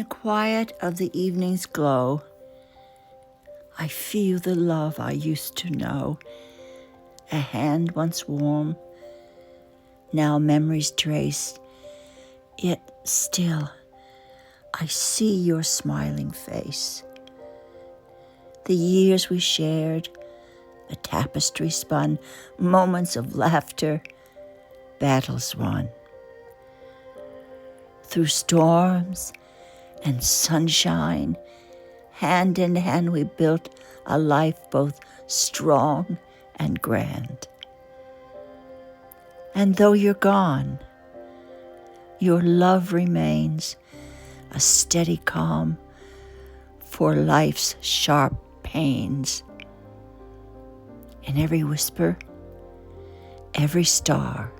the quiet of the evening's glow, I feel the love I used to know. A hand once warm, now memories traced, yet still I see your smiling face. The years we shared, a tapestry spun, moments of laughter, battles won. Through storms and sunshine, hand in hand we built a life both strong and grand. And though you're gone, your love remains a steady calm for life's sharp pains. In every whisper, every star,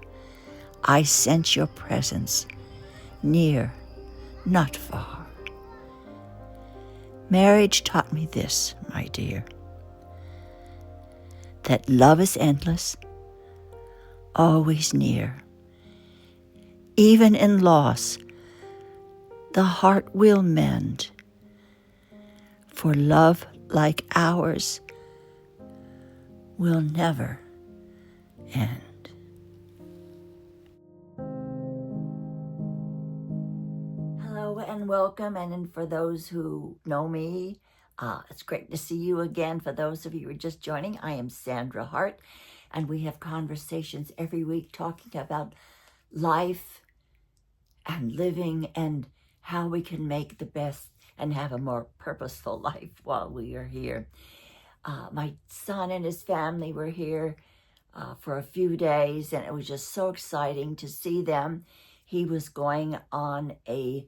I sense your presence, near, not far. Marriage taught me this, my dear, that love is endless, always near. Even in loss, the heart will mend, for love like ours will never end. Hello and welcome, and for those who know me, it's great to see you again. For those of you who are just joining, I am Sandra Hart, and we have conversations every week talking about life and living and how we can make the best and have a more purposeful life while we are here. My son and his family were here for a few days, and it was just so exciting to see them. He was going on a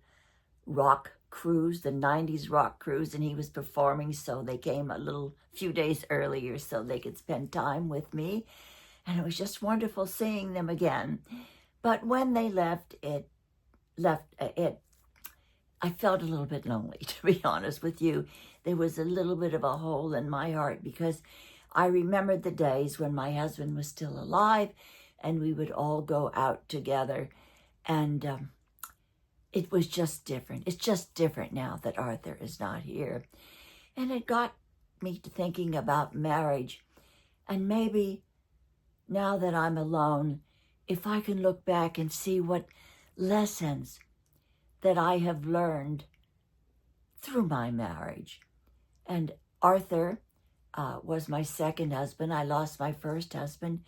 rock cruise, the 90s rock cruise, and he was performing, so they came a few days earlier so they could spend time with me, and it was just wonderful seeing them again. But when they left, I felt a little bit lonely, to be honest with you. There was a little bit of a hole in my heart because I remembered the days when my husband was still alive and we would all go out together, and it was just different. It's just different now that Arthur is not here. And it got me to thinking about marriage, and maybe now that I'm alone, if I can look back and see what lessons that I have learned through my marriage. And Arthur was my second husband. I lost my first husband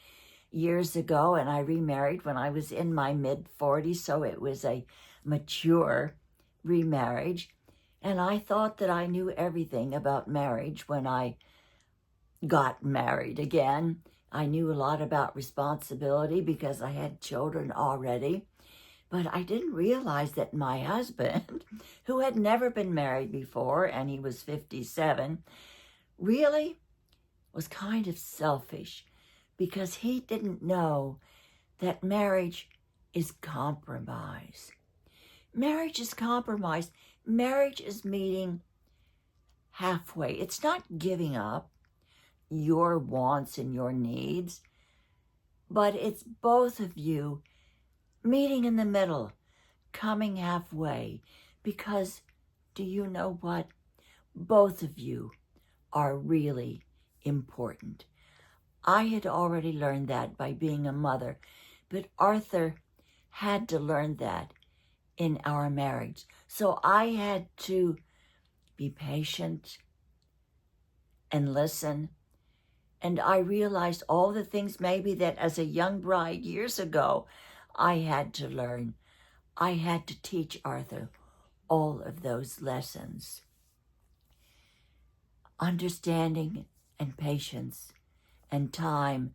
years ago, and I remarried when I was in my mid-40s, so it was a mature remarriage. And I thought that I knew everything about marriage when I got married again. I knew a lot about responsibility because I had children already. But I didn't realize that my husband, who had never been married before, and he was 57, really was kind of selfish because he didn't know that marriage is compromise. Marriage is compromise. Marriage is meeting halfway. It's not giving up your wants and your needs, but it's both of you meeting in the middle, coming halfway, because do you know what? Both of you are really important. I had already learned that by being a mother, but Arthur had to learn that in our marriage. So I had to be patient and listen. And I realized all the things maybe that as a young bride years ago, I had to learn. I had to teach Arthur all of those lessons. Understanding and patience and time,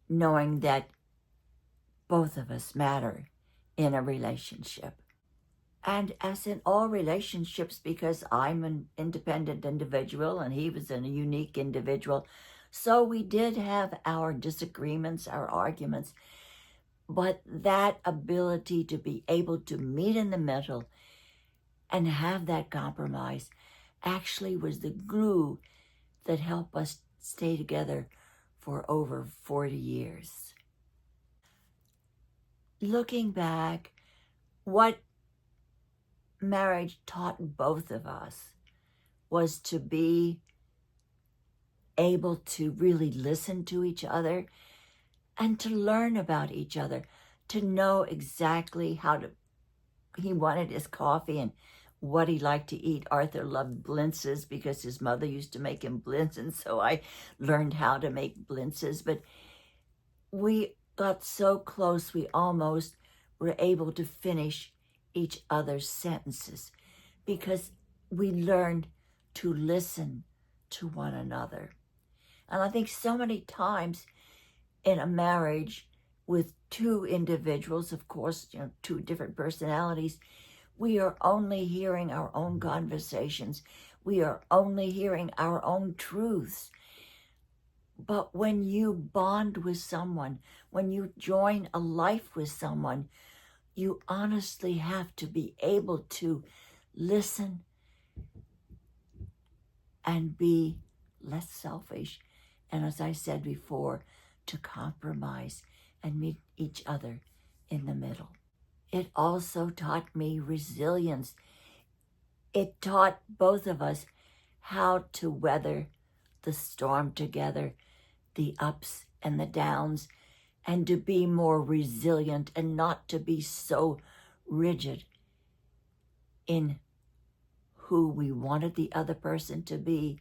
knowing that both of us matter in a relationship. And as in all relationships, because I'm an independent individual and he was a unique individual, so we did have our disagreements, our arguments, but that ability to be able to meet in the middle and have that compromise actually was the glue that helped us stay together for over 40 years. Looking back, what marriage taught both of us was to be able to really listen to each other and to learn about each other, to know exactly how to, he wanted his coffee and what he liked to eat. Arthur loved blintzes because his mother used to make him blintzes, and so I learned how to make blintzes. But we got so close, we almost were able to finish each other's sentences because we learned to listen to one another. And I think so many times in a marriage with two individuals, of course, two different personalities, we are only hearing our own conversations. We are only hearing our own truths. But when you bond with someone, when you join a life with someone, you honestly have to be able to listen and be less selfish. And as I said before, to compromise and meet each other in the middle. It also taught me resilience. It taught both of us how to weather the storm together, the ups and the downs, and to be more resilient and not to be so rigid in who we wanted the other person to be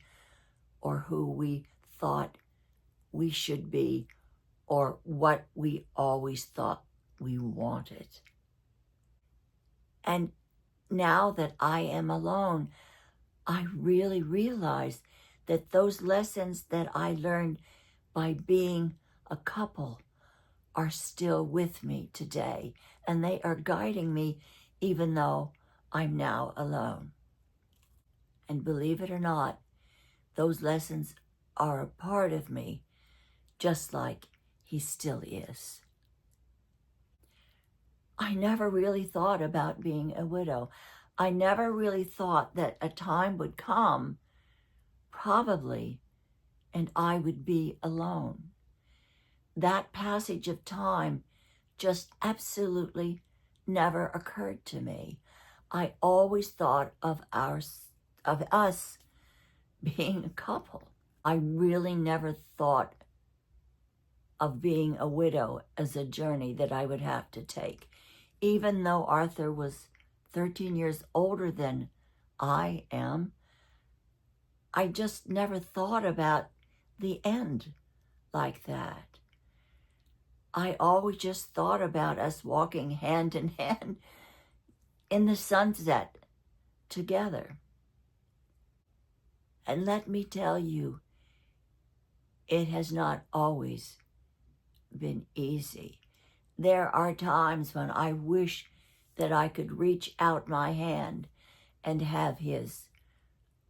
or who we thought we should be or what we always thought we wanted. And now that I am alone, I really realize that those lessons that I learned by being a couple are still with me today, and they are guiding me even though I'm now alone. And believe it or not, those lessons are a part of me, just like he still is. I never really thought about being a widow. I never really thought that a time would come, probably, and I would be alone. That passage of time just absolutely never occurred to me. I always thought of us being a couple. I really never thought of being a widow as a journey that I would have to take. Even though Arthur was 13 years older than I am, I just never thought about the end like that. I always just thought about us walking hand in hand in the sunset together. And let me tell you, it has not always been easy. There are times when I wish that I could reach out my hand and have his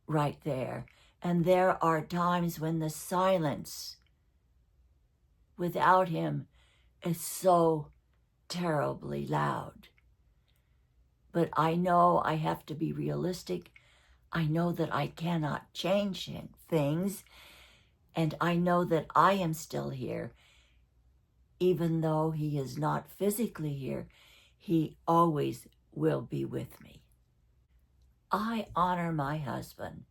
right there. And there are times when the silence without him is so terribly loud. But I know I have to be realistic. I know that I cannot change things. And I know that I am still here. Even though he is not physically here, he always will be with me. I honor my husband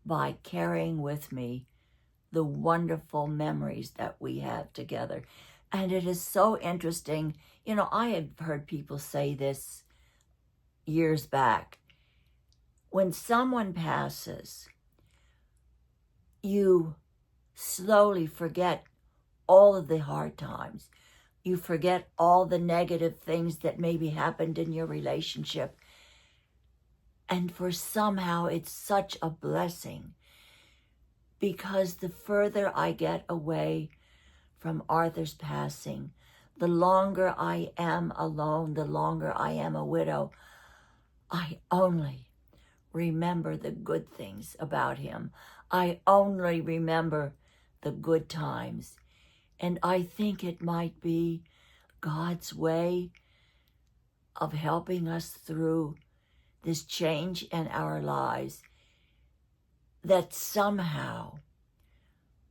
by carrying with me the wonderful memories that we have together. And it is so interesting. I had heard people say this years back. When someone passes, you slowly forget all of the hard times. You forget all the negative things that maybe happened in your relationship. And for somehow it's such a blessing, because the further I get away from Arthur's passing, the longer I am alone, the longer I am a widow, I only remember the good things about him. I only remember the good times. And I think it might be God's way of helping us through this change in our lives, that somehow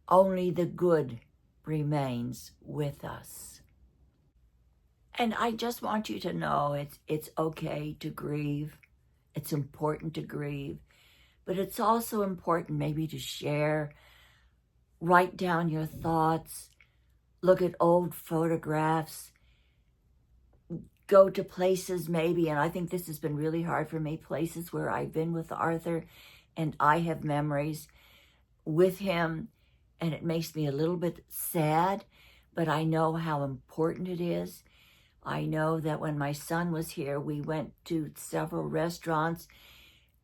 only the good remains with us. And I just want you to know it's okay to grieve. It's important to grieve, but it's also important maybe to share, write down your thoughts, look at old photographs, go to places maybe, and I think this has been really hard for me, places where I've been with Arthur and I have memories with him, and it makes me a little bit sad, but I know how important it is. I know that when my son was here, we went to several restaurants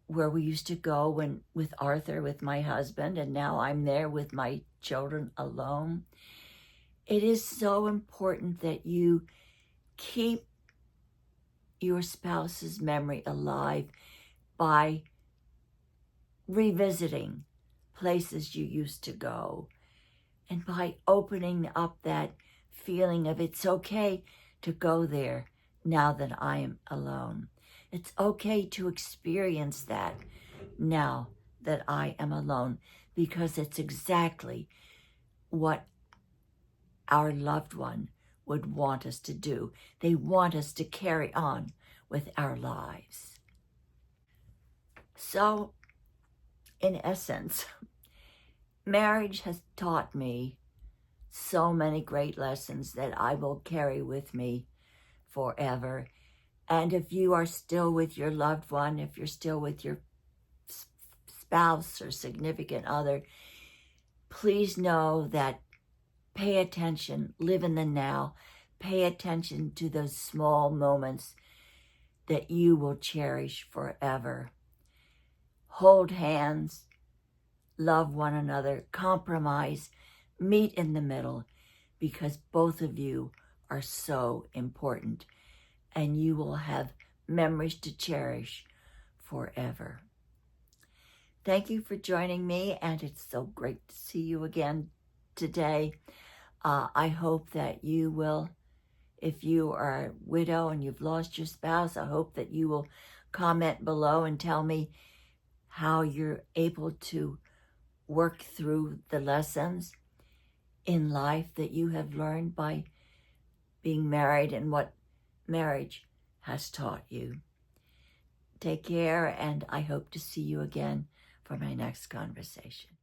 where we used to go with Arthur, with my husband, and now I'm there with my children alone. It is so important that you keep your spouse's memory alive by revisiting places you used to go, and by opening up that feeling of it's okay to go there now that I am alone. It's okay to experience that now that I am alone, because it's exactly what our loved one would want us to do. They want us to carry on with our lives. So, in essence, marriage has taught me so many great lessons that I will carry with me forever. And if you are still with your loved one, if you're still with your spouse or significant other, please know that pay attention, live in the now, pay attention to those small moments that you will cherish forever. Hold hands, love one another, compromise, meet in the middle, because both of you are so important, and you will have memories to cherish forever. Thank you for joining me, and it's so great to see you again today. I hope that you will, if you are a widow and you've lost your spouse, I hope that you will comment below and tell me how you're able to work through the lessons in life that you have learned by being married and what marriage has taught you. Take care, and I hope to see you again for my next conversation.